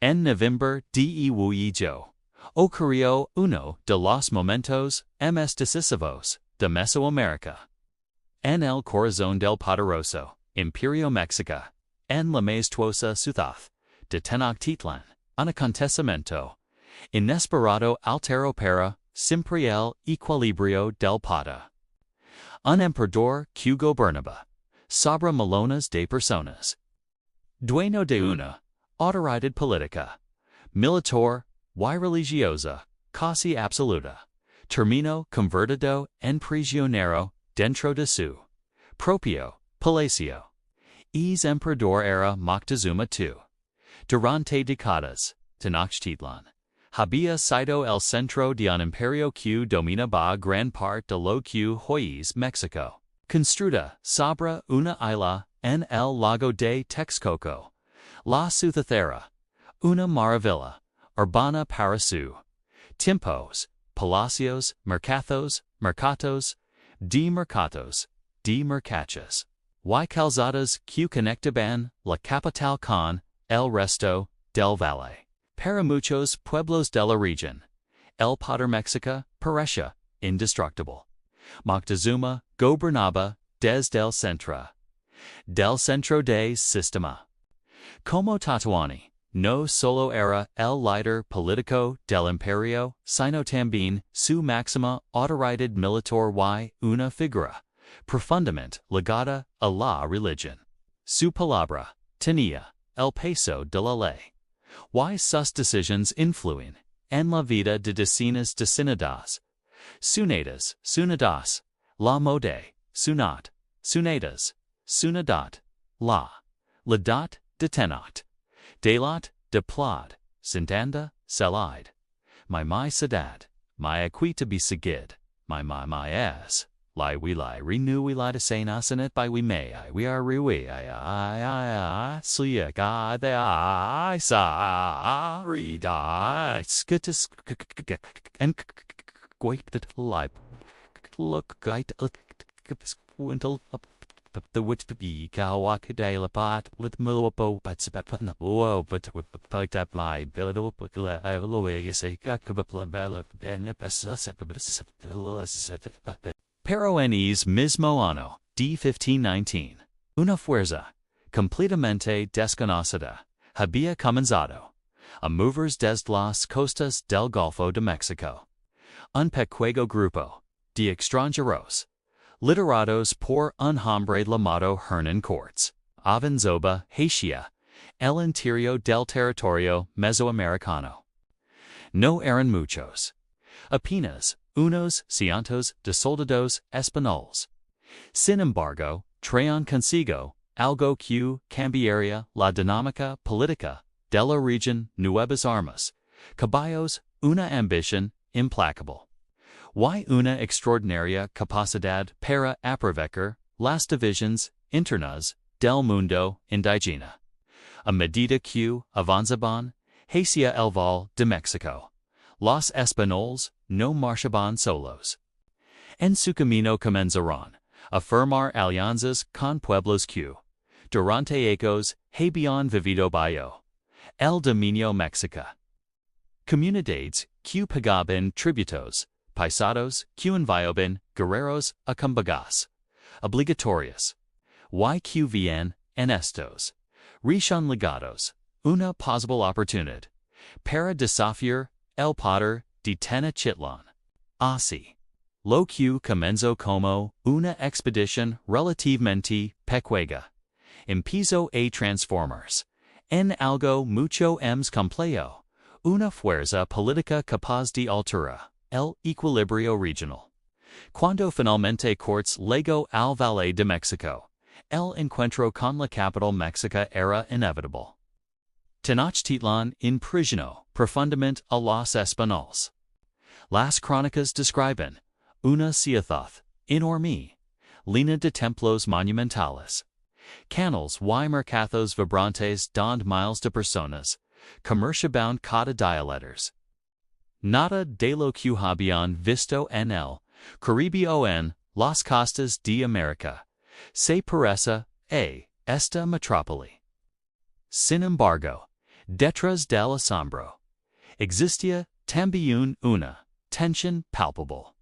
En noviembre de ocurrió uno de los momentos más decisivos de Mesoamérica. En el corazón del poderoso Imperio Mexica, en la majestuosa ciudad de Tenochtitlan, un acontecimiento inesperado alteró para siempre el equilibrio del poder. Un emperador que gobernaba sobre millones de personas, dueño de una autoridad política, militar y religiosa casi absoluta, terminó convertido en prisionero dentro de su propio palacio. Es emperador era Moctezuma II. Durante décadas, Tenochtitlan había sido el centro de un imperio que dominaba gran parte de lo que hoy es México. Construida sobre una isla en el lago de Texcoco, la ciudad era una maravilla urbana para su tiempos, palacios, mercados, de mercachas, y calzadas que conectaban la capital con el resto del valle. Para muchos pueblos de la región, el poder Mexica parecía indestructible. Moctezuma gobernaba desde el centro de sistema. Como Tatuani, no solo era el líder político del imperio, sino también su máxima autoridad militar y una figura profundamente ligada a la religión. Su palabra tenía el peso de la ley, y sus decisiones influyen en la vida de decenas de ciudadanos. Sunadas, la mode, sunadas, la dat de Tenocht, delat de plad, sintanda, salide, my ciudad, my aquita be seguid, my es, li we renew we de se nasanet by we may, we are rewe, slia god, I sa, read, scutus, and quake that life. Look, guide, wintle up the wit to be kawakadale apart with Mulopo, but Sepapan, whoa, but with the pipe up my billet, but I will always say, Kakabapla, and a pesa, Pero en es mismo año, de 1519, una fuerza completamente desconocida había comenzado a moverse desde las costas del Golfo de México. Un pequeño grupo de extranjeros, liderados por un hombre llamado Hernán Cortés, avanzaba hacia el interior del territorio mesoamericano. No eran muchos, apenas unos cientos de soldados españoles. Sin embargo, traían consigo algo que cambiaría la dinámica política de la región: nuevas armas, caballos, una ambición implacable, y una extraordinaria capacidad para aprovechar las divisiones internas del mundo indígena. A medida que avanzaban hacia el Valle de México, los españoles no marchaban solos. En su camino comenzaron a formar alianzas con pueblos que, durante años, habían vivido bajo el dominio mexica. Comunidades que pagaban tributos, paisados que enviaban guerreros a combagas obligatorias, y que veían en estos recién llegados una posible oportunidad para desafiar el poder de Tenochtitlan. Así, lo que comenzó como una expedición relativamente pequeña empezó a transformarse en algo mucho más complejo, una fuerza política capaz de alterar el equilibrio regional. Cuando finalmente Cortés llegó al Valle de México, el encuentro con la capital mexica era inevitable. Tenochtitlan impresionó profundamente a los españoles. Las crónicas describen una ciudad enorme, llena de templos monumentales, canals y mercados vibrantes donde miles de personas comerciaban cada día letters. Nada de lo que habían visto en el Caribe o en las costas de América se parece a esta metrópoli. Sin embargo, Detrás del asombro. Existía también una tensión palpable.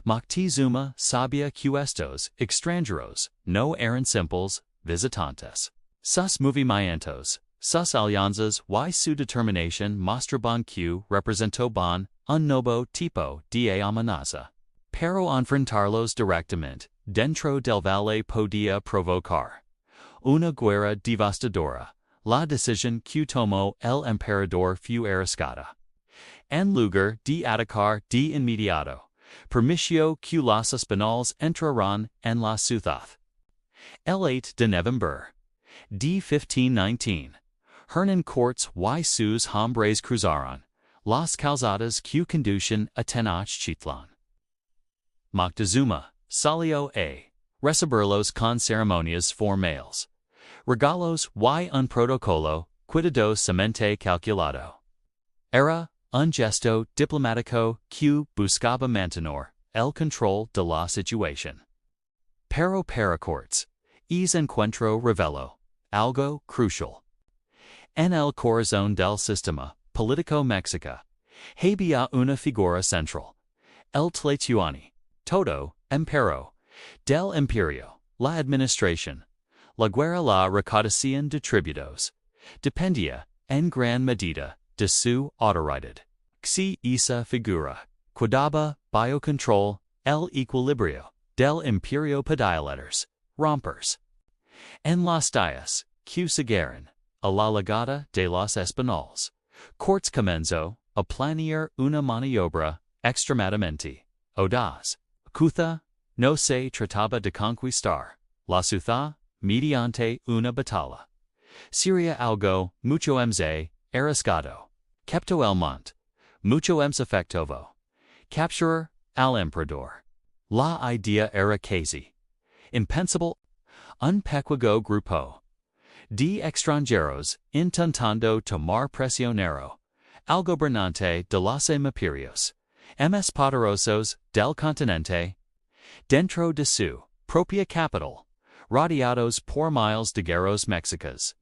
Moctezuma sabía que estos extranjeros no eran simples visitantes. Sus movimientos, sus alianzas y su determinación mostraban que representaban un nuevo tipo de amenaza. Pero enfrentarlos directamente dentro del valle podía provocar una guerra devastadora. La decisión que tomó el emperador fue arriscada. En lugar de atacar de inmediato, permitió que los españoles entraran en la ciudad. El 8 de noviembre de 1519, Hernán Cortés y sus hombres cruzaron las calzadas que conducen a Tenochtitlan. Moctezuma salió a recibirlos con ceremonias formales, regalos y un protocolo cuidadosamente calculado. Era un gesto diplomático que buscaba mantener el control de la situación. Pero para Cortés, ese encuentro reveló algo crucial. En el corazón del sistema político mexica había una figura central, el Tlatoani, todo emperador del Imperio, la administración, la guerra, la recaudación de tributos, dependía en gran medida de su autoridad. Si esa figura cuidaba biocontrol el equilibrio del Imperio podía rompers. En las días que siguieron a la llegada de los españoles, Cortés comenzó a planear una maniobra extremadamente audaz. Quizá no se trataba de conquistar la ciudad mediante una batalla. Sería algo mucho más arriesgado. Capto el monte, mucho más efectivo. Capturar al emperador. La idea era casi impensable. Un pequeño grupo de extranjeros intentando tomar prisionero al gobernante de los imperios más poderosos del continente, dentro de su propia capital, rodeados por miles de guerreros mexicas.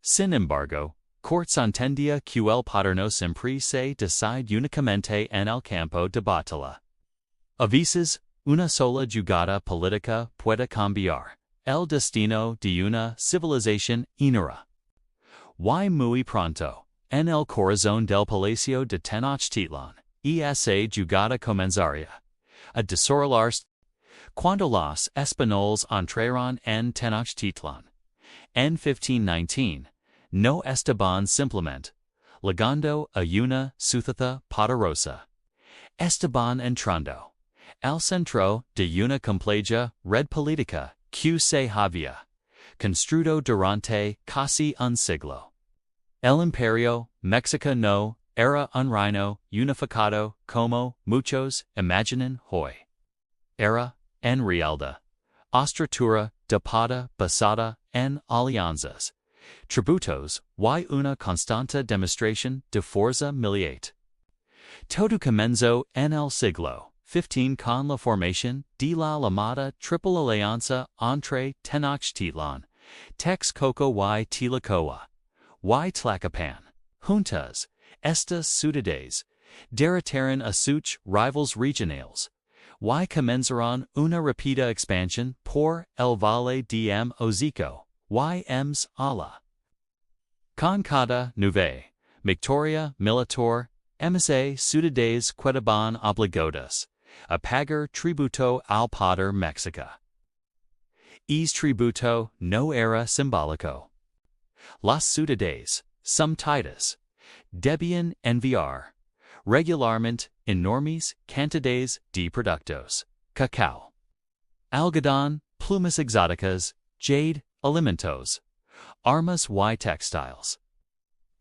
Sin embargo, Cortés entendía que el poder no siempre se decide únicamente en el campo de batalla. A veces, una sola jugada política puede cambiar el destino de una civilización entera. Y muy pronto, en el corazón del palacio de Tenochtitlan, esa jugada comenzaría a desarrollarse. Cuando los españoles entraron en Tenochtitlan en 1519, no estaban simplemente llegando a una ciudad poderosa. Estaban entrando al centro de una compleja red política que se había construido durante casi un siglo. El Imperio Mexica no era un reino unificado como muchos imaginan hoy. Era, en realidad, estructura de poder basada en alianzas, tributos y una constante demostración de fuerza militar. Todo comenzó en el siglo XV con la formación de la llamada Triple Alianza entre Tenochtitlan, Texcoco y Tlacoa, y Tlacopan. Juntas, estas ciudades derrotaron a sus rivals regionales, y comenzaron una rápida expansión por el Valle de México, y a la. Con cada nueva victoria militar, esas ciudades quedaban obligadas a pagar tributo al poder mexica. Ese tributo no era simbólico. Las ciudades, sometidas, debían enviar regularmente enormes cantidades de productos, cacao, algodón, plumas exóticas, jade, alimentos, armas y textiles.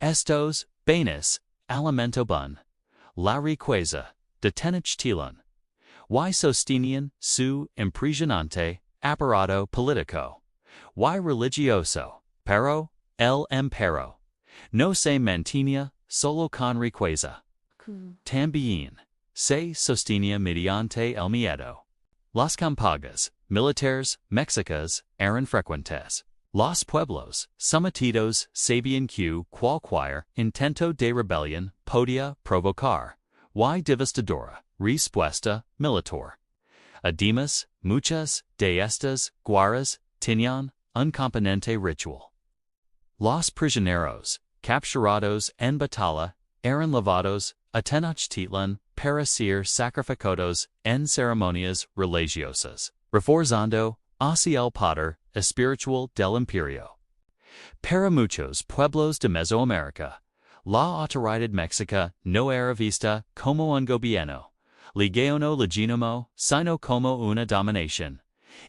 Estos bienes alimentaban la riqueza de Tenochtitlan y sostenían su impresionante aparato político y religioso, pero el imperio no se mantenía solo con riqueza. También se sostenía mediante el miedo. Las campañas militares mexicas eran frecuentes. Los pueblos, sometidos, Sabian Q, qualquier, intento de rebelión, podia, provocar, y devastadora, respuesta, militar. Además, muchas, de estas, guerras, tenían, un componente ritual. Los prisioneros, capturados en batalla, eran llevados a Tenochtitlan para ser sacrificados en ceremonias religiosas, reforzando así el poder espiritual del Imperio. Para muchos pueblos de Mesoamérica, la autoridad Mexica no era vista como un gobierno legítimo legítimo, sino como una dominación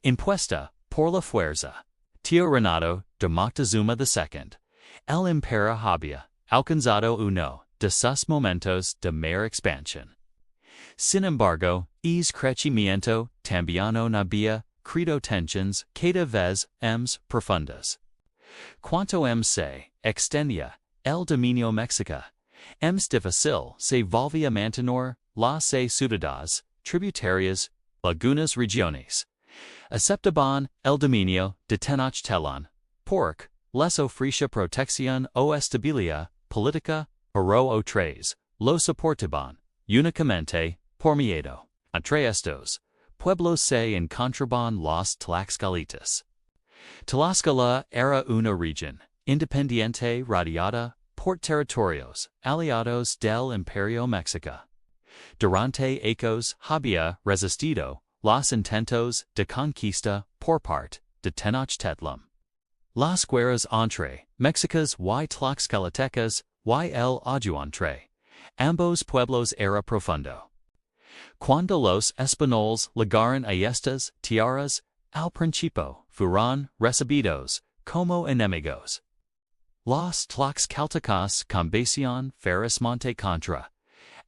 impuesta por la fuerza. Tío Renato de Moctezuma II, el Imperio había alcanzado uno de sus momentos de mayor expansión. Sin embargo, es crecimiento también no había creado tensiones cada vez más profundas. Cuanto se extendía el dominio Mexica, más difícil se volvía mantener las ciudades tributarias, algunas regiones aceptaban el dominio de Tenochtitlan, porque les ofrecía protección o estabilidad política, pero otras lo soportaban únicamente por miedo. Entre estos pueblos se encontraban los tlaxcalitas. Tlaxcala era una región independiente rodeada por territorios aliados del Imperio Mexica. Durante años había resistido los intentos de conquista por parte de Tenochtitlan. Las guerras entre Mexicas y Tlaxcaltecas y el odio entre ambos pueblos era profundo. Cuando los españoles llegaron a estas tierras, al principio fueron recibidos como enemigos. Los Tlaxcaltecas combatían ferozmente contra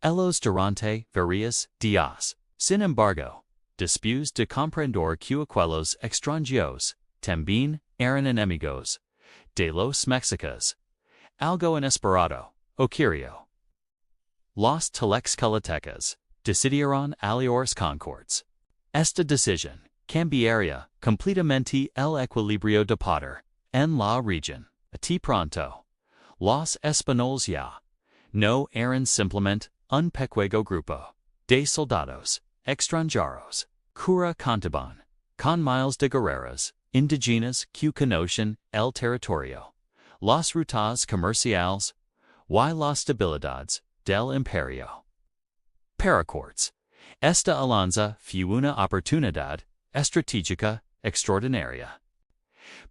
ellos durante varios días. Sin embargo, después de comprender que aquellos extranjeros también eran enemigos de los mexicas, algo inesperado ocurrió. Los Tlaxcaltecas decidieron aliarse con Cortés. Esta decisión cambiaría completamente el equilibrio de poder en la región. A pronto, los españoles ya no eran simplemente un pequeño grupo de soldados extranjeros que contaban con miles de guerreros indígenas que conocen el territorio, las rutas comerciales y las debilidades del imperio. Para Cortés, esta alianza fue una oportunidad estratégica extraordinaria.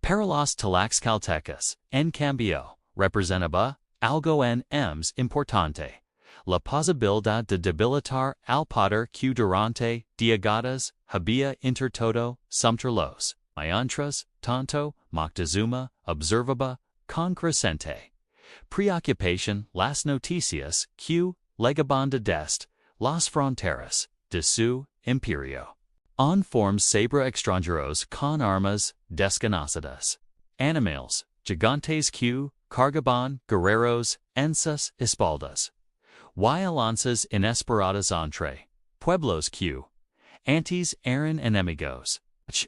Para los Tlaxcaltecas, en cambio, representaba algo más importante, la posibilidad de debilitar al poder que durante décadas había intentado someterlos, mientras tanto Moctezuma observaba con creciente preocupación las noticias que llegaban desde las fronteras de su imperio. En formas sobre extranjeros con armas desconocidas, animales gigantes que cargaban guerreros en sus espaldas, y alianzas inesperadas entre pueblos que antes eran enemigos.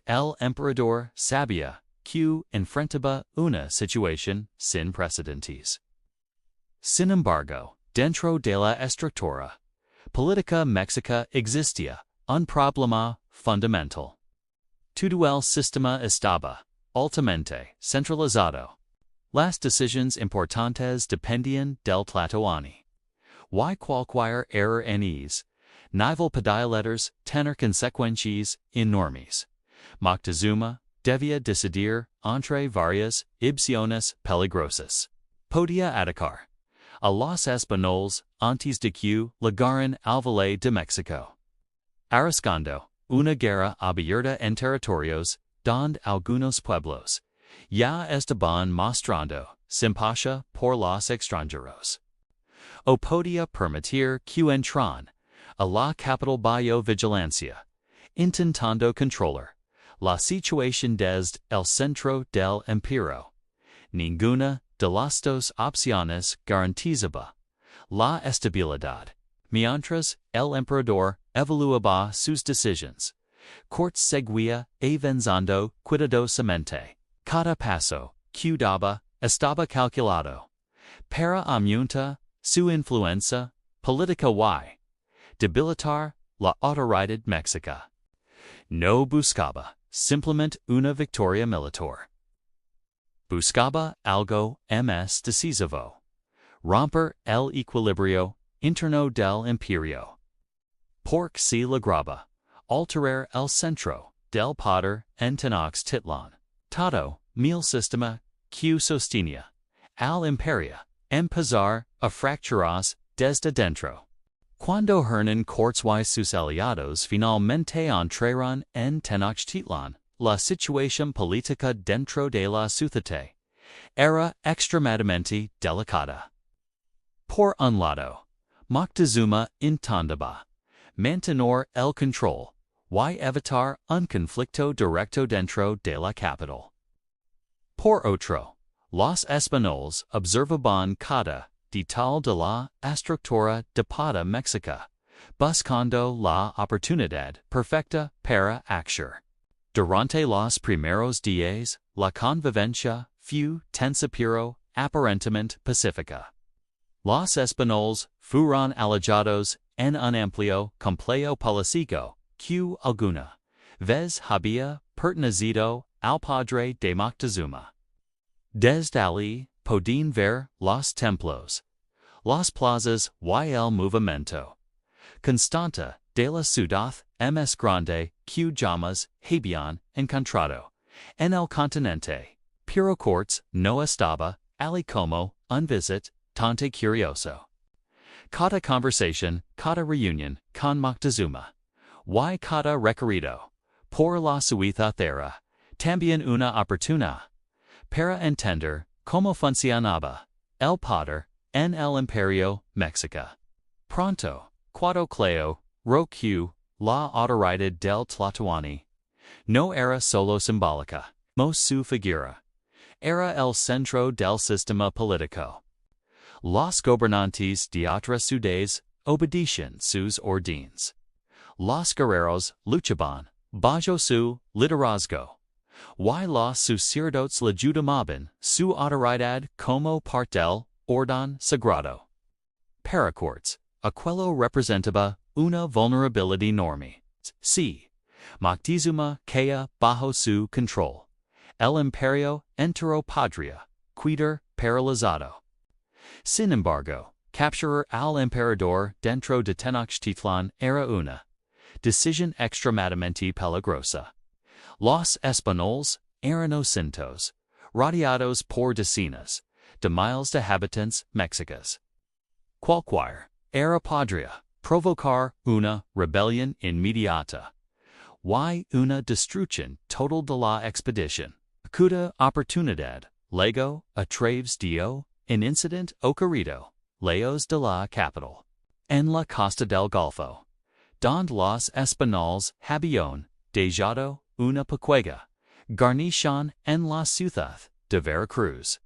El emperador sabía que enfrentaba una situación sin precedentes. Sin embargo, dentro de la estructura política mexica existía un problema fundamental. Todo el sistema estaba altamente centralizado. Las decisiones importantes dependían del Tlatoani. Y cualquier error en ellas nivel podía tener consecuencias enormes. Moctezuma debía decidir entre varias opciones peligrosas. Podía atacar a los españoles antes de que llegaran al Valle de México, arriesgando una guerra abierta en territorios donde algunos pueblos ya estaban mostrando simpatía por los extranjeros. O podía permitir que entran a la capital bajo vigilancia, intentando controlar la situación desde el centro del imperio. Ninguna de las dos opciones garantizaba la estabilidad. Mientras el emperador evaluaba sus decisiones, Cortés seguía avanzando cuidadosamente, Cada paso, que daba, estaba calculado. Para aumentar su influencia política y debilitar la autoridad Mexica. No buscaba simplemente una victoria militar. Buscaba algo más decisivo. Romper el equilibrio interno del imperio. Porque se lograba alterar el centro del poder en Tenochtitlan. Todo el sistema que sostenía al imperio empezar a fracturarse desde dentro. Cuando Hernán Cortés y sus aliados finalmente entraron en Tenochtitlan, la situación política dentro de la ciudad era extremadamente delicada. Por un lado, Moctezuma intentaba mantener el control y evitar un conflicto directo dentro de la capital. Por otro, los españoles observaban cada detalle de la estructura de poder Mexica, buscando la oportunidad perfecta para actuar. Durante los primeros días, la convivencia fue tensa pero aparentemente pacífica. Los españoles fueron alojados en un amplio complejo político que alguna vez había pertenecido al padre de Moctezuma. Desde allí podían ver los templos, las plazas y el movimiento constante de la ciudad más grande que jamás habían encontrado en el continente. Pero Cortés no estaba allí como un visitante curioso. Cada conversación, cada reunión con Moctezuma y cada recorrido por la ciudad era también una oportunidad para entender cómo funcionaba el poder en el Imperio Mexica. Pronto, cuando claro que la autoridad del Tlatoani no era solo simbólica, su figura era el centro del sistema político. Los gobernantes de otras ciudades obedecían sus órdenes. Los guerreros luchaban bajo su liderazgo, y los sacerdotes legitimaban su autoridad como parte del orden sagrado. Para Cortés, aquello representaba una vulnerabilidad enorme. Si Moctezuma caía bajo su control, el imperio entero podría quedar paralizado. Sin embargo, capturar al emperador dentro de Tenochtitlan era una decisión extremadamente peligrosa. Los españoles eran cientos, rodeados por decenas de miles de habitantes mexicas. Cualquier era podría provocar una rebelión inmediata y una destrucción total de la expedición. Acuda oportunidad, luego, a través de un incidente ocurrido, lejos de la capital, en la costa del Golfo, donde los españoles habían dejado una pequeña guarnición en la ciudad de Veracruz.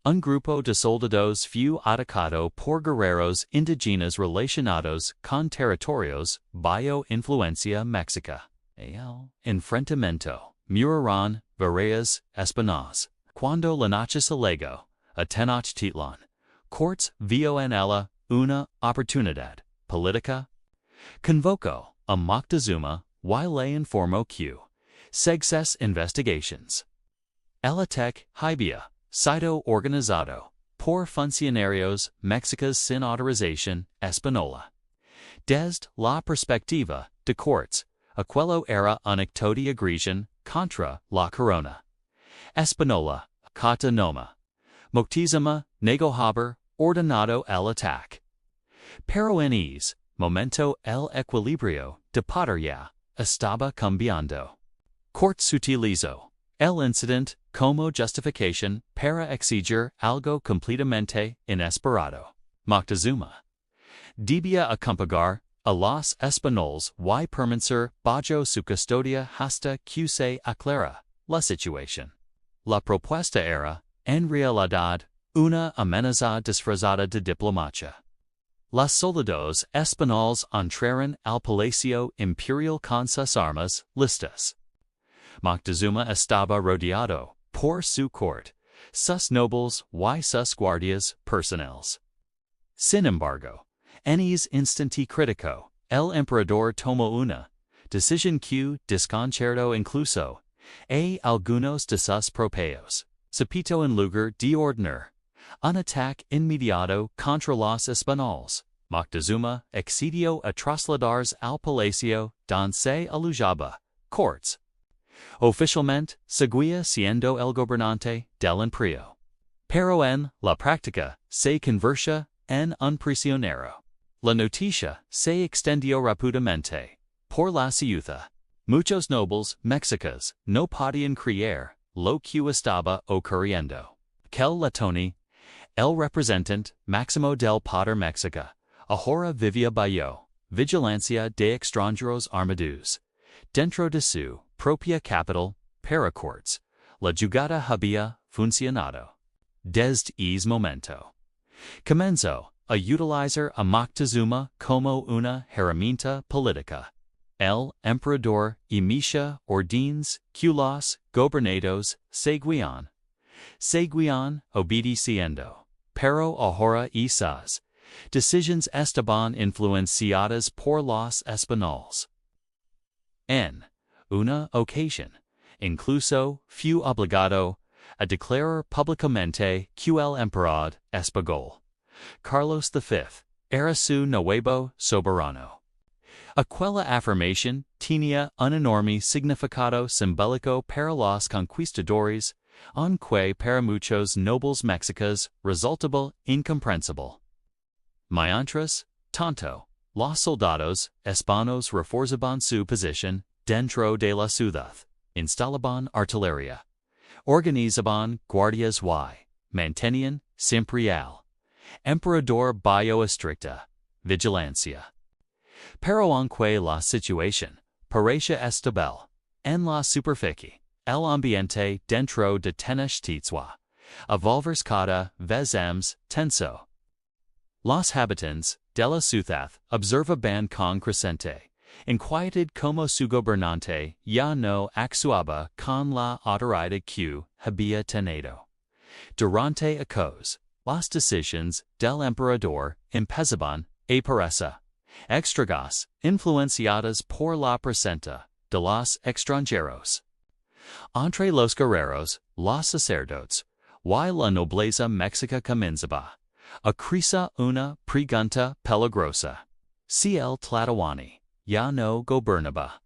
Un grupo de soldados fue atacado por guerreros indígenas relacionados con territorios bajo influencia mexica. El enfrentamiento murieron varias españolas. Cuando la noche se llegó a Tenochtitlan, Cortés vio en ella una oportunidad política. Convocó a Moctezuma y le informó que seguidas investigaciones. El ataque había sido organizado por funcionarios mexicas sin autorización española. Desde la perspectiva de Cortés, aquello era un acto de agresión contra la corona española. Cata noma. Moctezuma negó haber ordenado el ataque. Pero en ese momento el equilibrio de poder ya estaba cambiando. Cortés utilizó el incidente como justificación para exigir algo completamente inesperado. Moctezuma debía acompañar a los españoles y permanecer bajo su custodia hasta que se aclara la situación. La propuesta era, en realidad, una amenaza disfrazada de diplomacia. Los soldados españoles entraron al Palacio Imperial con sus armas listas. Moctezuma estaba rodeado por su court, sus nobles y sus guardias personales. Sin embargo, enis instanti critico, el emperador tomó una decisión que desconcertó incluso a algunos de sus propios. Sapito en lugar de ordenar un ataque inmediato contra los españoles, Moctezuma accedió a trasladarse al palacio donde se alojaba cortes. Oficialmente, seguía siendo el gobernante del Imperio. Pero en la práctica, se convirtió en un prisionero. La noticia se extendió rápidamente por la ciudad. Muchos nobles mexicas no podían creer lo que estaba ocurriendo. Aquel latoni, el representante máximo del poder Mexica, ahora vivía bajo vigilancia de extranjeros armados. Dentro de su propia capital, para cortes, la jugada había funcionado. Desde ese momento, comenzó a utilizar a Moctezuma como una herramienta política. El emperador emitía órdenes que los gobernados seguían obedeciendo, pero ahora esas decisiones estaban influenciadas por los españoles. En una ocasión, incluso fue obligado a declarar públicamente que el emperador español, Carlos V, era su nuevo soberano. Aquella afirmación tenía un enorme significado simbólico para los conquistadores, aunque para muchos nobles mexicas resultaba incomprensible. Mientras tanto, los soldados españoles reforzaban su posición dentro de la ciudad, instalaban artillería, organizaban guardias y mantenían siempre al emperador bajo estricta vigilancia. Pero aunque la situación parecía estable en la superficie, el ambiente dentro de Tenochtitlan a volverse cada vez más tenso. Los habitantes de la ciudad observaban con creciente inquietud como su gobernante ya no actuaba con la autoridad que había tenido. Durante años, las decisiones del emperador empezaban a parecer extrañas, influenciadas por la presencia de los extranjeros. Entre los guerreros, los sacerdotes, y la nobleza mexica comenzaba a crecer una pregunta peligrosa. Si el Tlatoani ya no gobernaba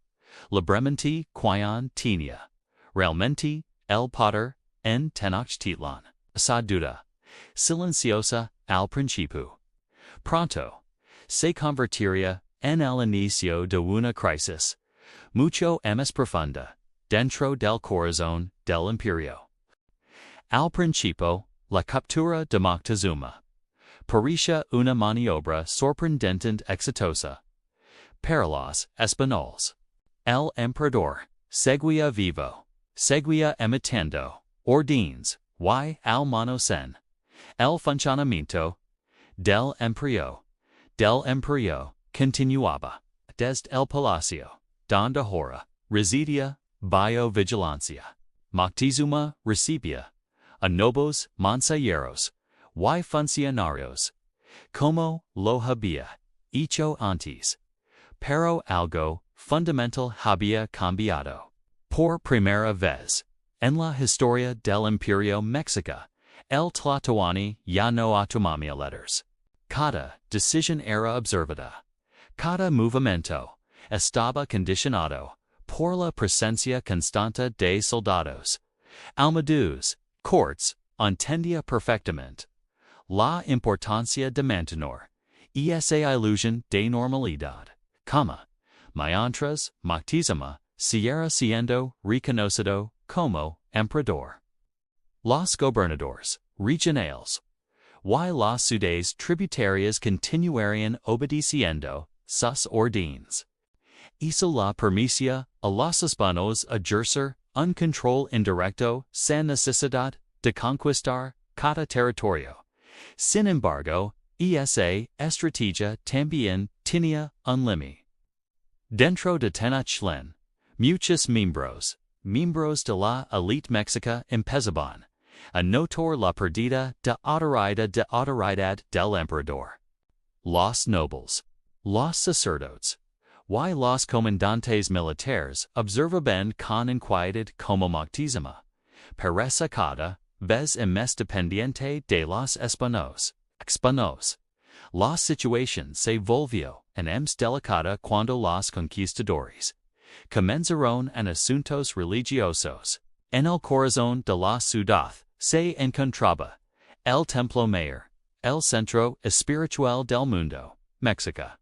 libremente quien tenía realmente el poder en Tenochtitlan, esa duda silenciosa al principio pronto se convertiría en el inicio de una crisis mucho más profunda dentro del corazón del Imperio. Al principio, la captura de Moctezuma parecía una maniobra sorprendente exitosa. Para los españoles, el emperador seguía vivo, seguía emitiendo órdenes y al menos en el funcionamiento del Imperio continuaba desde el palacio, donde ahora residía bajo vigilancia. Moctezuma recibía a nobles mensajeros y funcionarios, como lo había hecho antes, pero algo fundamental había cambiado. Por primera vez en la historia del Imperio Mexica, el Tlatoani ya no tomaba letters. Cada decisión era observada. Cada movimiento estaba condicionado por la presencia constante de soldados. Almadu's cortes entendía perfectamente la importancia de mantener esa ilusión de normalidad. Mientras Moctezuma siguiera siendo reconocido como emperador. Los gobernadores regionales y las ciudades tributarias continuarían obedeciendo sus órdenes. Eso la permitía a los españoles ejercer un control indirecto sin necesidad de conquistar cada territorio. Sin embargo, esa estrategia también tenía un límite. Dentro de Tenochtitlan, muchos miembros miembros de la élite Mexica empezaban a notar la pérdida de autoridad del emperador. Los nobles, los sacerdotes, y los comandantes militares observaban con inquietud como Moctezuma, pereza cada vez más dependiente de los españoles. La situación se volvió en más delicada cuando los conquistadores comenzaron en asuntos religiosos. En el corazón de la ciudad se encontraba el templo mayor, el centro espiritual del mundo, Mexica.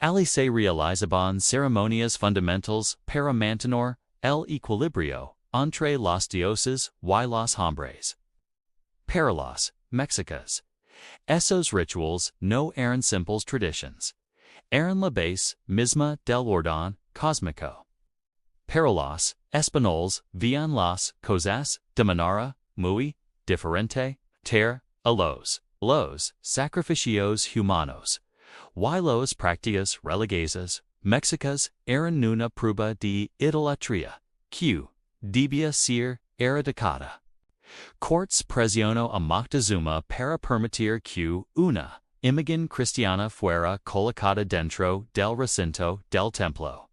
Allí se realizaban ceremonias fundamentales para mantener el equilibrio entre los dioses y los hombres. Para los mexicas, esos rituals no eran simples tradiciones, eran la base misma del orden cósmico. Para los españoles veían las cosas de manera muy diferente, a los sacrificios humanos y las prácticas religiosas mexicas eran una prueba de idolatría que debía ser erradicada. Cortés presionó a Moctezuma para permitir que una imagen cristiana fuera colocada dentro del recinto del templo,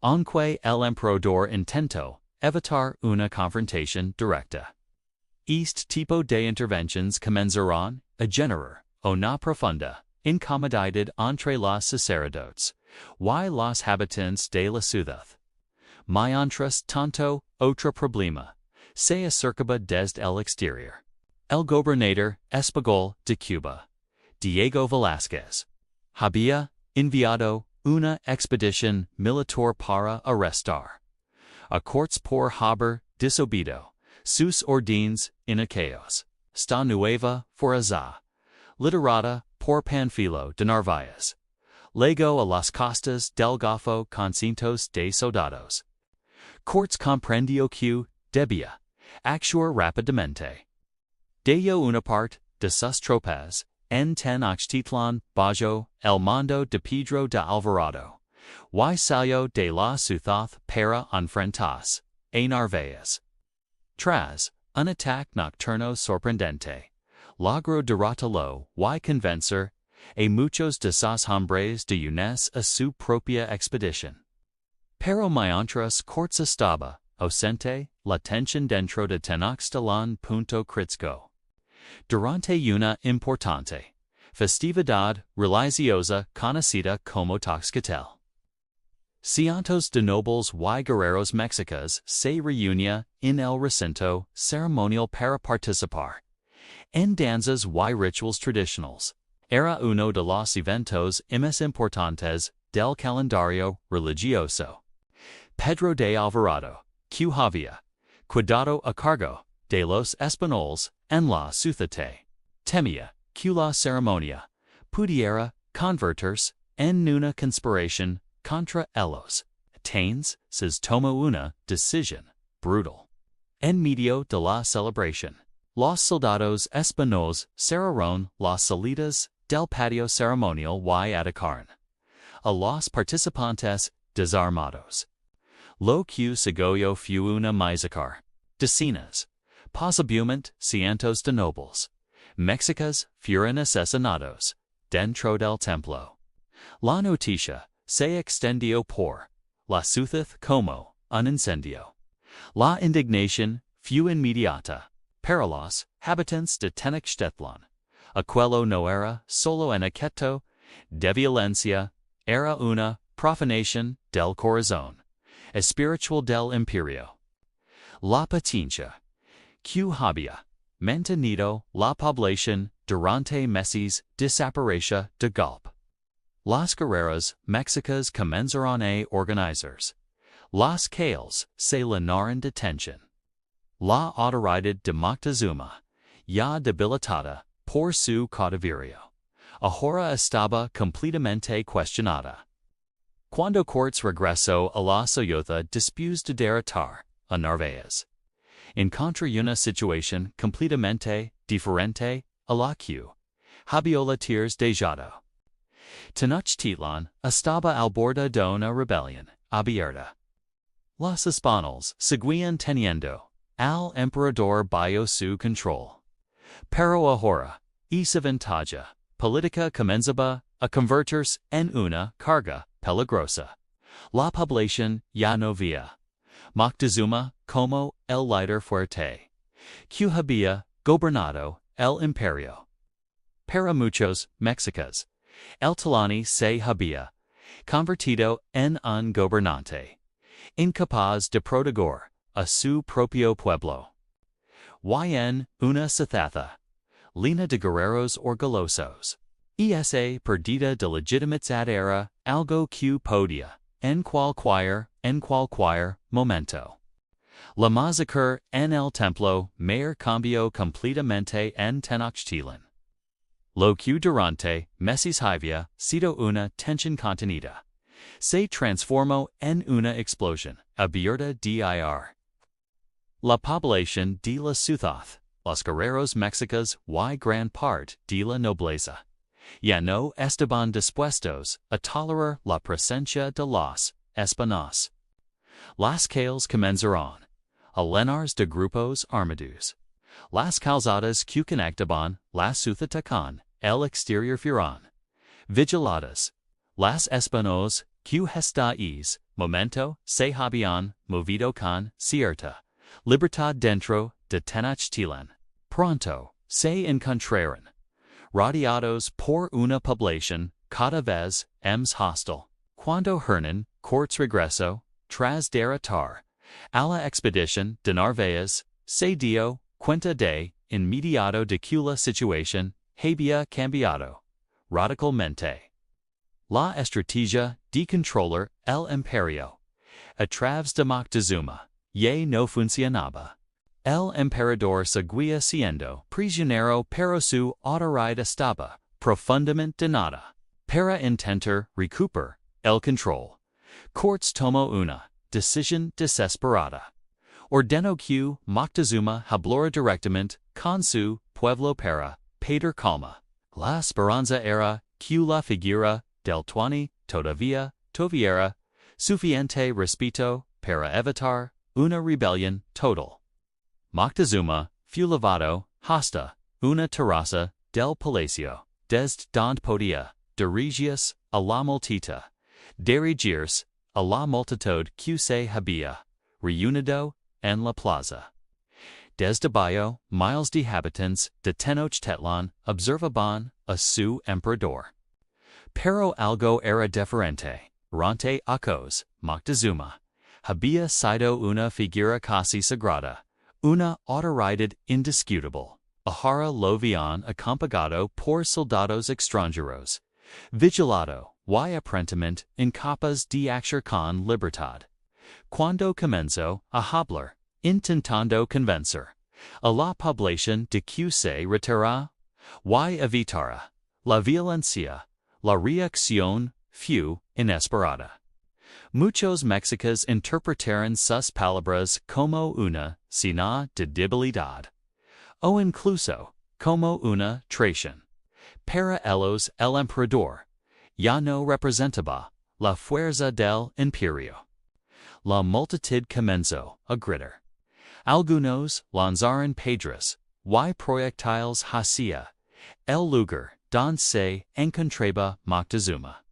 aunque el emperador intentó evitar una confrontación directa. Este tipo de intervenciones comenzaron a generar una profunda incomodidad entre los sacerdotes y los habitantes de la ciudad. Mientras tanto, otro problema se acercaba desde el exterior. El gobernador español de Cuba, Diego Velázquez, había enviado una expedición militar para arrestar a Cortés por haber desoído sus órdenes en aquellos. Esta nueva fuerza, liderada por Panfilo de Narváez, llegó a las costas del Golfo con cientos de soldados. Cortés comprendió que debía actuar rápidamente. Dio una parte de sus tropas en Tenochtitlan bajo el mando de Pedro de Alvarado, y salió de la ciudad para enfrentarse a Narváez. Tras un ataque nocturno sorprendente, logró derrotarlo y convencer a muchos de sus hombres de unirse a su propia expedición. Pero mientras Cortés estaba ausente, la tensión dentro de Tenochtitlan punto crítico. Durante una importante festividad religiosa conocida como Toxquetel, cientos de nobles y guerreros mexicas se reunían en el recinto ceremonial para participar en danzas y rituales tradicionales. Era uno de los eventos más importantes del calendario religioso. Pedro de Alvarado, que había quedado a cargo de los españoles en la ciudad, temía que la ceremonia pudiera convertirse en una conspiración contra ellos. Entonces tomó una decisión brutal. En medio de la celebración, los soldados españoles cerraron las salidas del patio ceremonial y atacaron a los participantes desarmados. Lo que siguió fue una masacre. Decenas, posiblemente cientos de nobles mexicas fueron asesinados dentro del templo. La noticia se extendió por la ciudad como un incendio. La indignación fue inmediata. Para los habitantes de Tenochtitlan, aquello no era solo un acto de violencia, era una profanación del corazón espiritual del imperio. La potencia que había mantenido la población durante meses desapareció de golpe. Los guerreros mexicas comenzaron a organizarse. Los cuales se llenaron de tensión. La autoridad de Moctezuma, ya debilitada por su cautiverio, ahora estaba completamente cuestionada. Cuando Cortés regresó a la ciudad después de derrotar a Narváez, encontró una situación completamente diferente a la que había dejado. Tenochtitlan estaba al borde de una rebelión abierta. Los Españoles seguían teniendo al emperador bajo su control. Pero ahora, esa ventaja política comenzaba a convertirse en una carga peligrosa. La población ya no veía Moctezuma como el líder fuerte que había gobernado el imperio. Para muchos mexicas, el tlani se había convertido en un gobernante incapaz de proteger a su propio pueblo. Y en una sociedad llena de guerreros orgullosos, esa perdida de legitimidad era algo que podía, en cualquier momento. La masacre en el templo mayor cambió completamente en Tenochtitlan. Lo que durante meses había sido una tensión contenida se transformó en una explosión abierta de ir. La población de la ciudad, los guerreros mexicas y gran parte de la nobleza, ya no estaban dispuestos a tolerar la presencia de los españoles. Las calles comenzaron a llenarse de grupos armados. Las calzadas que conectaban la ciudad con el exterior fueron vigiladas. Las españoles que hasta ese momento se habían movido con cierta libertad dentro de Tenochtitlan, pronto se encontraron rodeados por una población cada vez más hostil. Cuando Hernán Cortés regresó, tras derrotar a la expedición de Narvaez, se dio cuenta de inmediato de que la situación había cambiado radicalmente. La estrategia de controlar el imperio a través de Moctezuma ya no funcionaba. El emperador seguía siendo prisionero pero su autoridad estaba profundamente dañada. Para intentar recuperar el control, Cortés tomó una decisión desesperada. Ordenó que Moctezuma hablara directamente con su pueblo para pedir calma. La esperanza era que la figura del tlani todavía tuviera suficiente respeto para evitar una rebelión total. Moctezuma fue llevado hasta una terraza del palacio, desde donde podía dirigirse a la multitud que se había reunido en la plaza. Desde abajo, miles de habitantes de Tenochtitlan observaban a su emperador. Pero algo era diferente. Durante años, Moctezuma había sido una figura casi sagrada, una autoridad indiscutible. Ahora lo habían acompañado por soldados extranjeros, vigilado y aparentemente incapaz de actuar con libertad. Cuando comenzó a hablar, intentando convencer a la población de que se retirara y evitara la violencia, la reacción fue inesperada. Muchos mexicas interpretaron sus palabras como una señal de debilidad, o incluso como una traición. Para ellos el emperador ya no representaba la fuerza del imperio. La multitud comenzó a gritar. Algunos lanzaron piedras y proyectiles hacia el lugar donde se encontraba Moctezuma.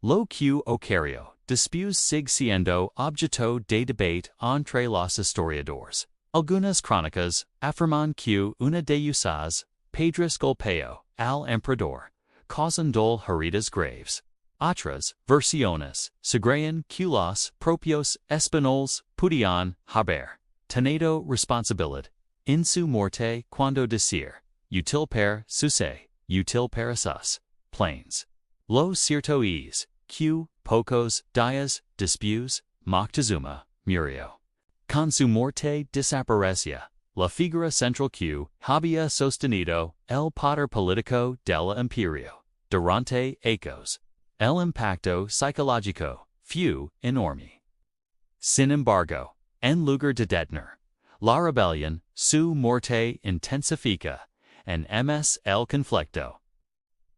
Lo que ocurrió después sigue siendo objeto de debate entre los historiadores. Algunas crónicas afirman que una de esas piedras golpeó al emperador, causando heridas graves. Otras versiones sugieren que los propios españoles podían haber tenido responsabilidad en su muerte cuando decir útil para sus planes. Lo cierto es que pocos días después Moctezuma murió. Con su muerte desaparecía la figura central que había sostenido el poder político del imperio durante años. El impacto psicológico fue enorme. Sin embargo, en lugar de detener la rebelión, su muerte intensifica en ms el conflicto.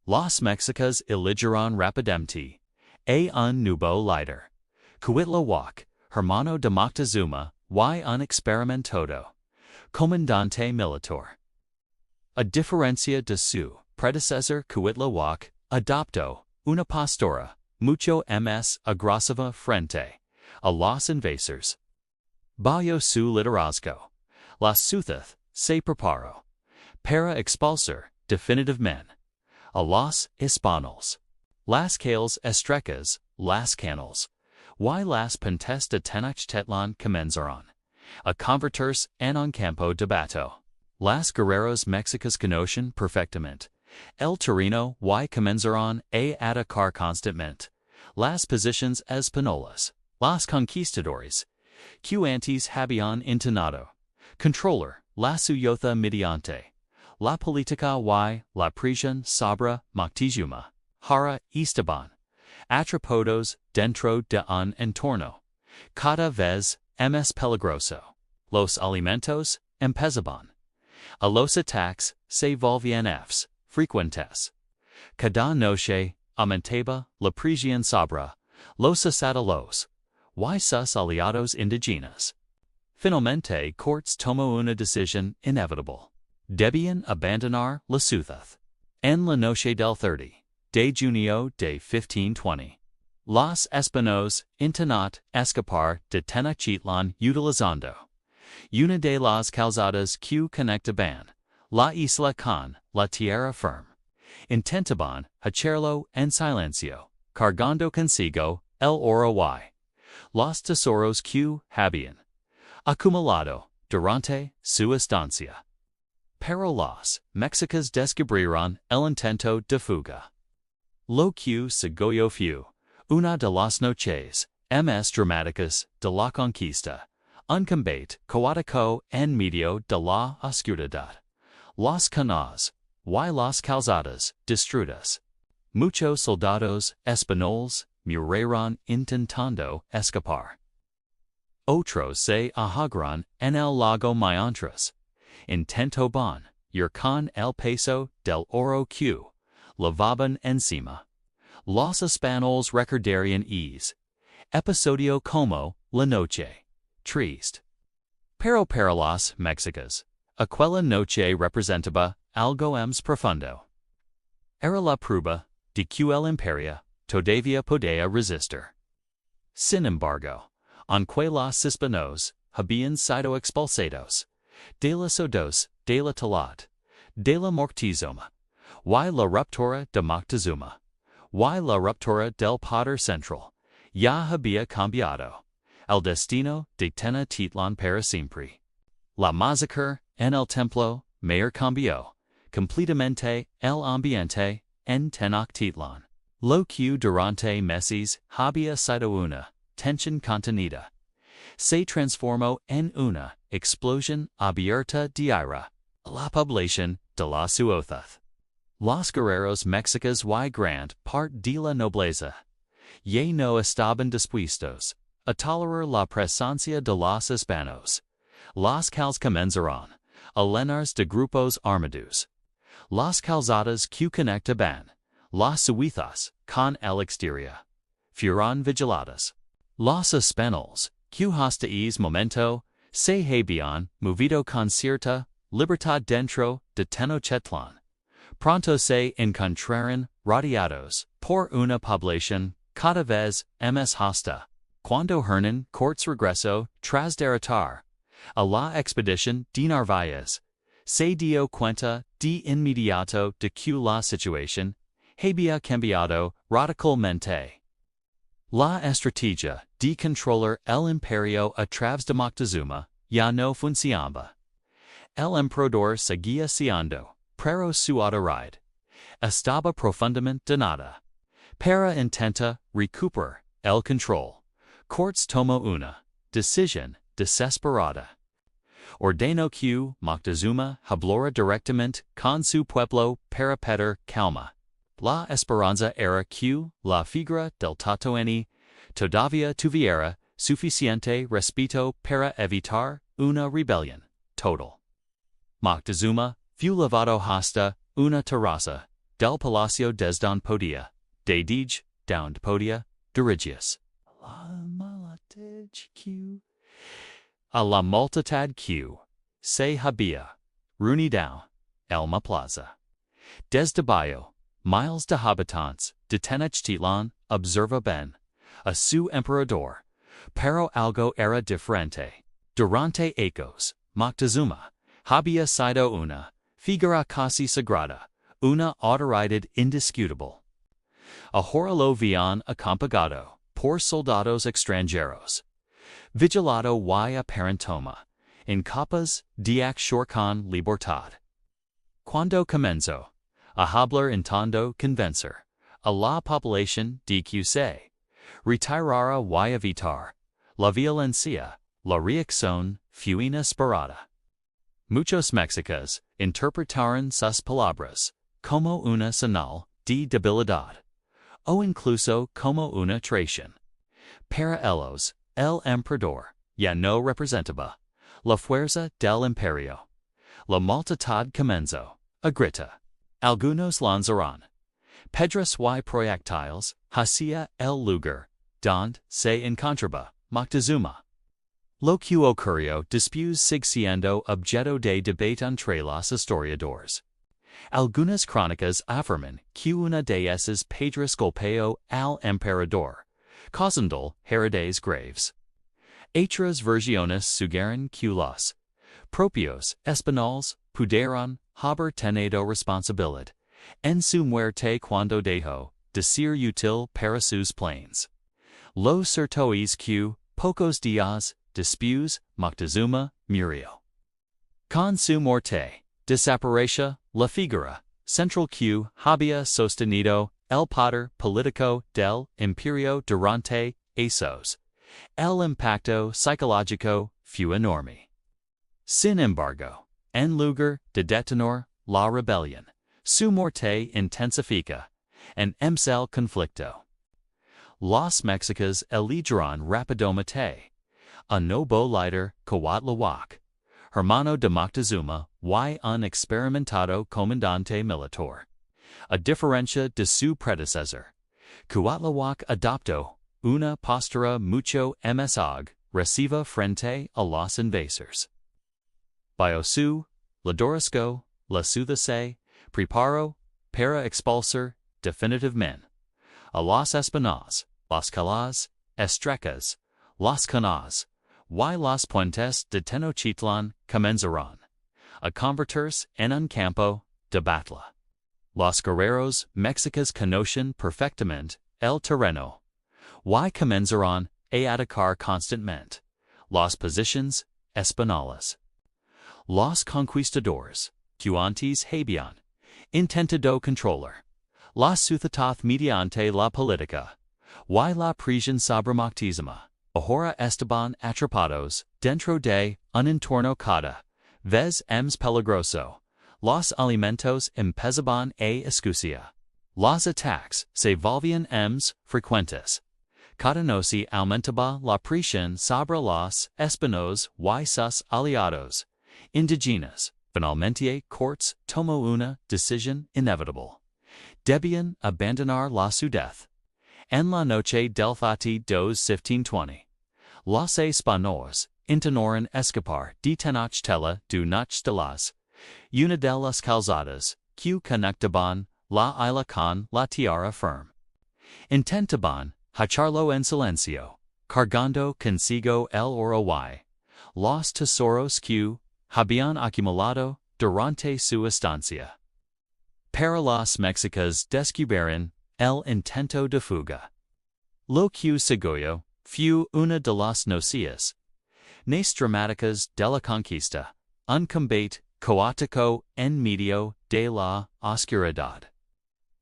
Los mexicas eligieron rápidamente a un nuevo líder, Cuitláhuac, hermano de Moctezuma y un experimentado, comandante militar. A diferencia de su predecessor Cuitlahuac, adoptó una postura mucho más agresiva frente a los invasores. Bajo su liderazgo, la ciudad se preparó para expulsar definitivamente a los españoles. Las calles estrechas, las canals, y las puentes de Tenochtitlan comenzaron a convertirse en un campo de batalla. Las guerreros mexicas conocen perfectamente el terreno y comenzaron a atacar constantemente las posiciones españolas. Los conquistadores, que antes habían intentado controlar la ciudad mediante la política y la presión sobre Moctezuma, Jara estaban atrapados dentro de un entorno cada vez más peligroso. Los alimentos empezaban a los ataques se volvían frecuentes. Cada noche aumentaba la presión sobre los estados y sus aliados indígenas. Finalmente Cortés tomó una decisión inevitable. Debían abandonar la ciudad. En la noche del 30 de junio de 1520, los españoles intentaron escapar de Tenochtitlan utilizando una de las calzadas que conectaban la isla con la tierra firme. Intentaban hacerlo en silencio, cargando consigo el oro y los tesoros que habían acumulado durante su estancia. Pero los mexicas descubrieron el intento de fuga. Lo que siguió fue una de las noches más dramáticas de la conquista, un combate caótico en medio de la oscuridad. Los canals y las calzadas destruidas. Muchos soldados españoles murieron intentando escapar. Otros se ahogaron en el lago mientras intentaban ir con el peso del oro que llevaban encima. Los españoles recordarían episodio como la noche triste. Pero para los mexicas, aquella noche representaba algo más profundo. Era la prueba de que el imperio todavía podía resistir. Sin embargo, aunque los hispanos habían sido expulsados de la ciudad de la Talat, de la Moctezuma, y la ruptura de Moctezuma, y la ruptura del poder central, ya había cambiado el destino de Tenochtitlan para siempre. La masacre en el templo mayor cambió completamente el ambiente en Tenochtitlan. Lo que durante meses había sido una tensión contenida se transformó en una explosión abierta de ira a la población de la ciudad. Los guerreros mexicas y gran parte de la nobleza ya no estaban dispuestos a tolerar la presencia de los hispanos. Los cuales comenzaron a llenarse de grupos armados. Las calzadas que conectaban las ciudades con el exterior fueron vigiladas. Los españoles, que hasta ese momento se habían movido con cierta libertad dentro de Tenochtitlan, pronto se encontraron rodeados por una población cada vez más hostil. Cuando Hernán Cortés regresó tras derrotar a la expedición de Narvaez, se dio cuenta de inmediato de que la situación había cambiado radicalmente. La estrategia de controlar el imperio a través de Moctezuma ya no funcionaba. El emperador seguía siendo, pero su autoridad estaba profundamente dañada. Para intentar recuperar el control, Cortés tomó una decisión desesperada. Ordenó que Moctezuma hablara directamente con su pueblo para pedir calma. La esperanza era que la figura del Tatoani todavía tuviera suficiente respeto para evitar una rebelión total. Moctezuma fue llevado hasta una terraza del palacio desde donde podía dirigirse Q. A la multitad Q. Se había. Reunido. Elma Plaza. Desde Bayo. Miles de habitants. De Tenochtitlan. Observa ben. A su emperador. Pero algo era diferente. Durante ecos. Moctezuma. Había sido una. Figura casi sagrada. Una autoridad indisputable. Ahora lo habían acompagado por soldados extranjeros. Vigilado y aparentoma. En capas de acción con libertad. Cuando comenzó a hablar intentando convencer a la población de que se retirara y evitar la violencia, la reacción fue inesperada. Muchos mexicas interpretaron sus palabras como una señal de debilidad, o incluso como una traición. Para ellos, el emperador ya no representaba la fuerza del imperio. La multitud comenzó a gritar. Algunos lanzaron pedras y proyectiles hacia el lugar donde se encontraba Moctezuma. Lo que ocurrió después sigue siendo objeto de debate entre los historiadores. Algunas crónicas afirman que una de esas pedras golpeó al emperador, causando heridas graves. Otras versiones sugieren que los propios españoles pudieron haber tenido responsabilidad en su muerte cuando dejó de ser útil para sus planes. Lo cierto es que, pocos días después, Moctezuma murió. Con su muerte, desapareció la figura central que había sostenido el poder político del imperio durante esos. El impacto psicológico fue enorme. Sin embargo, en lugar de detener la rebelión, su muerte intensifica en el conflicto. Los mexicas eligieron rápidamente a nuevo líder Cuauhtémoc, hermano de Moctezuma y un experimentado comandante militar. A diferencia de su predecesor, Cuauhtémoc adoptó una postura mucho más agresiva frente a los invasores. Su liderazgo la ciudad se preparó para expulsar definitivamente a los españoles, las calles estrechas, los canales y los puentes de Tenochtitlan comenzaron a convertirse en un campo de batalla. Los guerreros mexicas conocen perfectamente el terreno y comenzaron a atacar constantemente las posiciones españolas. Los conquistadores, que antes habían intentado controlar la ciudad mediante la política y la presión sobre Moctezuma, ahora estaban atrapados dentro de un entorno cada vez más peligroso. Los alimentos empezaban a escasear. Los ataques se volvían más frecuentes. Cada noche aumentaba la presión sobre los españoles y sus aliados indígenas. Finalmente, Cortés tomó una decisión inevitable. Debían abandonar la ciudad. En la noche del 22 de 1520, los españoles intentaron escapar de Tenochtitlan de noche de las una de las calzadas que conectaban la isla con la tierra firme. Intentaban echarlo en silencio, cargando consigo el oro y los tesoros que habían acumulado durante su estancia. Para los mexicas descubrieron el intento de fuga. Lo que siguió fue una de las noticias más dramáticas de la conquista, un combate caótico en medio de la oscuridad.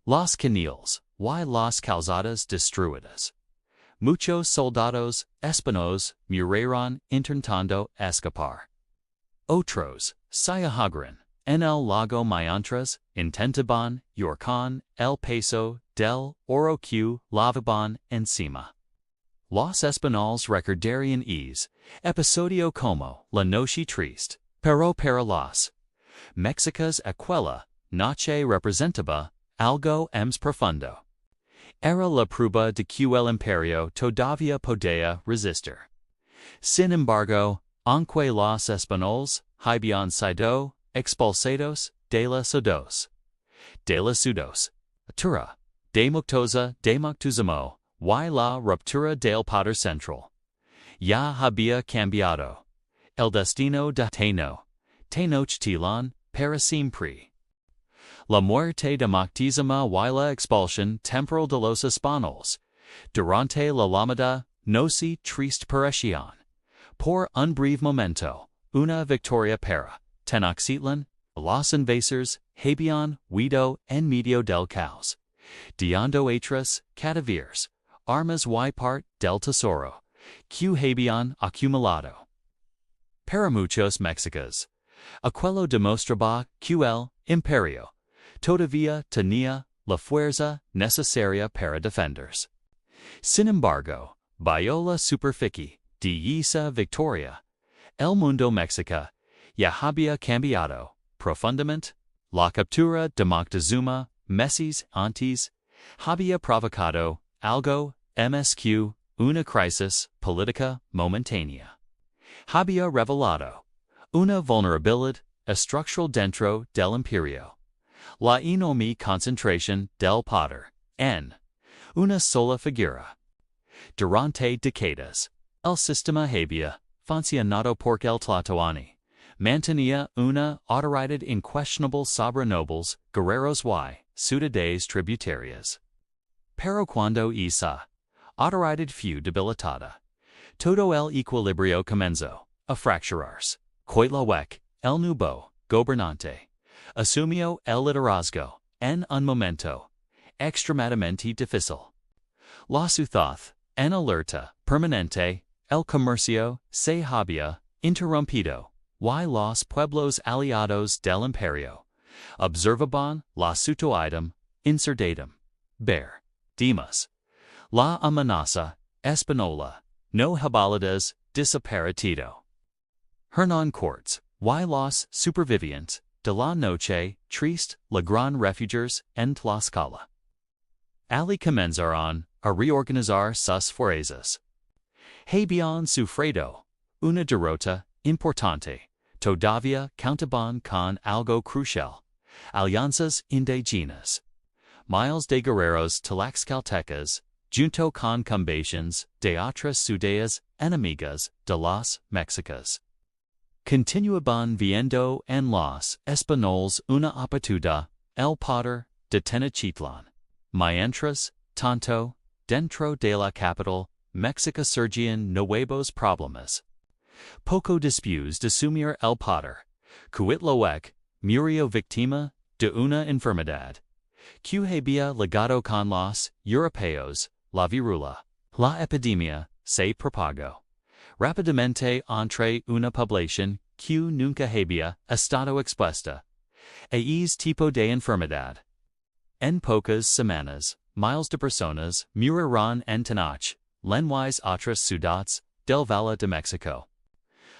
Los canales y las calzadas destruidas. Muchos soldados españoles murieron intentando escapar. Otros se ahogaron en el lago mientras intentaban huir con el peso del oro que llevaban encima. Los españoles recordarían ese episodio como la noche triste, pero para los mexicas aquella noche representaba algo más profundo. Era la prueba de que el imperio todavía podía resistir. Sin embargo, aunque los españoles habían sido expulsados de la Sudos, Tura, de Moctezuma y la ruptura del poder central, ya había cambiado el destino de Tenochtitlan para siempre. La muerte de Moctezuma y la expulsión temporal de los españoles durante la llamada Noche Triste parecían, por un breve momento, una victoria para Tenochtitlan. Los invasores habían huido en medio del caos, dejando atrás cadáveres, armas y parte del tesoro que habían acumulado. Para muchos mexicas, aquello demostraba que el Imperio todavía tenía la fuerza necesaria para defenderse. Sin embargo, bajo la superficie de esa victoria, el mundo mexica ya había cambiado profundamente. La captura de Moctezuma meses antes había provocado algo más que una crisis política momentánea. Había revelado una vulnerabilidad estructural dentro del imperio, la enorme concentración del poder en una sola figura. Durante décadas, el sistema había funcionado porque el Tlatoani mantenía una autoridad incuestionable sobre nobles, guerreros y ciudades tributarias. Pero cuando esa autoridad fue debilitada, todo el equilibrio comenzó a fracturarse. Coitlahuec, el nuevo gobernante, asumió el liderazgo en un momento extremadamente difícil. La ciudad, en alerta permanente, el comercio se había interrumpido, y los pueblos aliados del imperio observaban la situación incertaedum. Ver, Dimas, la amenaza española no había desaparecido. Hernán Cortés y los supervivientes de la noche triste lograron refugiarse en Tlaxcala. Ali comenzaron a reorganizar sus fuerzas. Habían sufrido una derrota importante, todavía contaban con algo crucial, alianzas indígenas. Miles de guerreros tlaxcaltecas, junto con combations de otras ciudades enemigas de los mexicas. Continuaban viendo en los españoles una oportunidad, el poder de Tenochtitlan. Mientras tanto, dentro de la capital, Mexica surgían nuevos problemas. Poco después de asumir el poder, Cuitlahuac murió víctima de una enfermedad que había ligado con los europeos, la viruela. La epidemia se propagó rápidamente entre una población que nunca había estado expuesta a ese tipo de enfermedad. En pocas semanas, miles de personas murieron en Tenochtitlan y otras ciudades del Valle de México.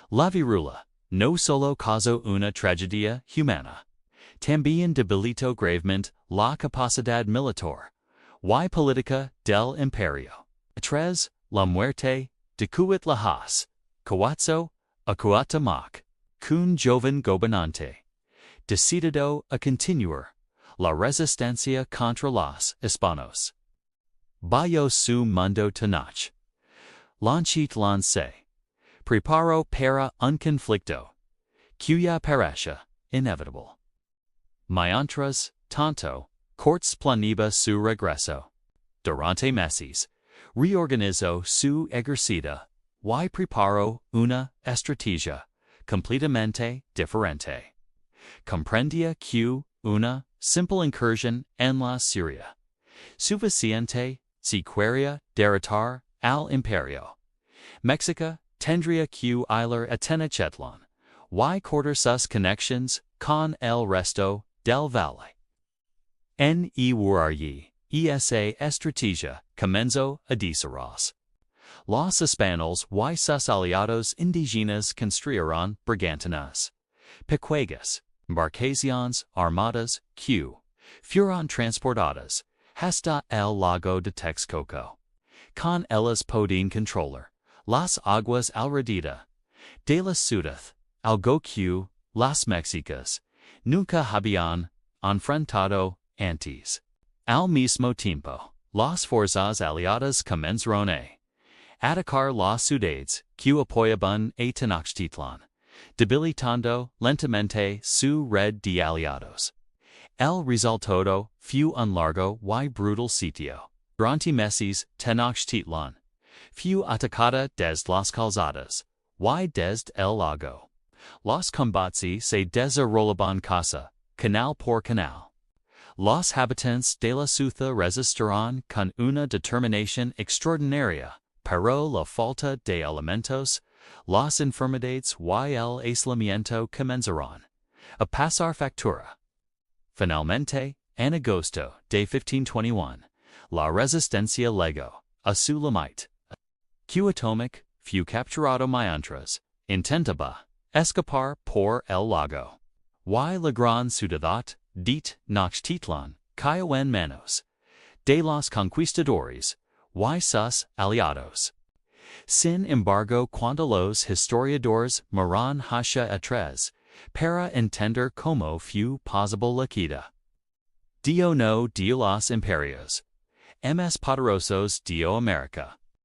La viruela no solo causó una tragedia humana, también debilitó gravemente la capacidad militar y política del imperio. 3. La muerte de Cuitlahuac, Cuatzo a Cuauhtémoc, un joven gobernante, decidido a continuar la resistencia contra los hispanos. Bajo su mando Tenochtitlan se preparó para un conflicto cuya parecía inevitable. Mientras tanto, Cortés planeaba su regreso. Durante meses, reorganizó su ejército y preparó una estrategia completamente diferente. Comprendía que una simple incursión en la Siria suficiente si quería derrotar al imperio. Mexica tendría que ir a Tenochtitlan y cortar sus conexiones con el resto del valle. En esa estrategia comenzó a desarrollarse. Los españoles y sus aliados indígenas construyeron brigantinas, pequeñas embarcaciones armadas que fueron transportadas hasta el lago de Texcoco. Con ellas podían controlar las aguas alrededor de la ciudad, algo que las Mexicas nunca habían enfrentado antes. Al mismo tiempo, las fuerzas aliadas comenzaron a atacar las ciudades que apoyaban a Tenochtitlan, debilitando lentamente su red de aliados. El resultado fue un largo y brutal sitio. Durante meses, Tenochtitlan fue atacada desde las calzadas y desde el lago. Los combates se desarrollaban casa, canal por canal. Los habitantes de la ciudad resistieron con una determinación extraordinaria, pero la falta de alimentos, las enfermedades y el aislamiento comenzaron a pasar factura. Finalmente, en agosto de 1521, la resistencia llegó a su límite. Cuauhtémoc fue capturado mientras intentaba escapar por el lago. Y la gran ciudad de Tenochtitlan cayó en manos de los conquistadores y sus aliados. Sin embargo, cuando los historiadores miran hacia atrás para entender cómo fue posible la caída de uno de los imperios más poderosos de América,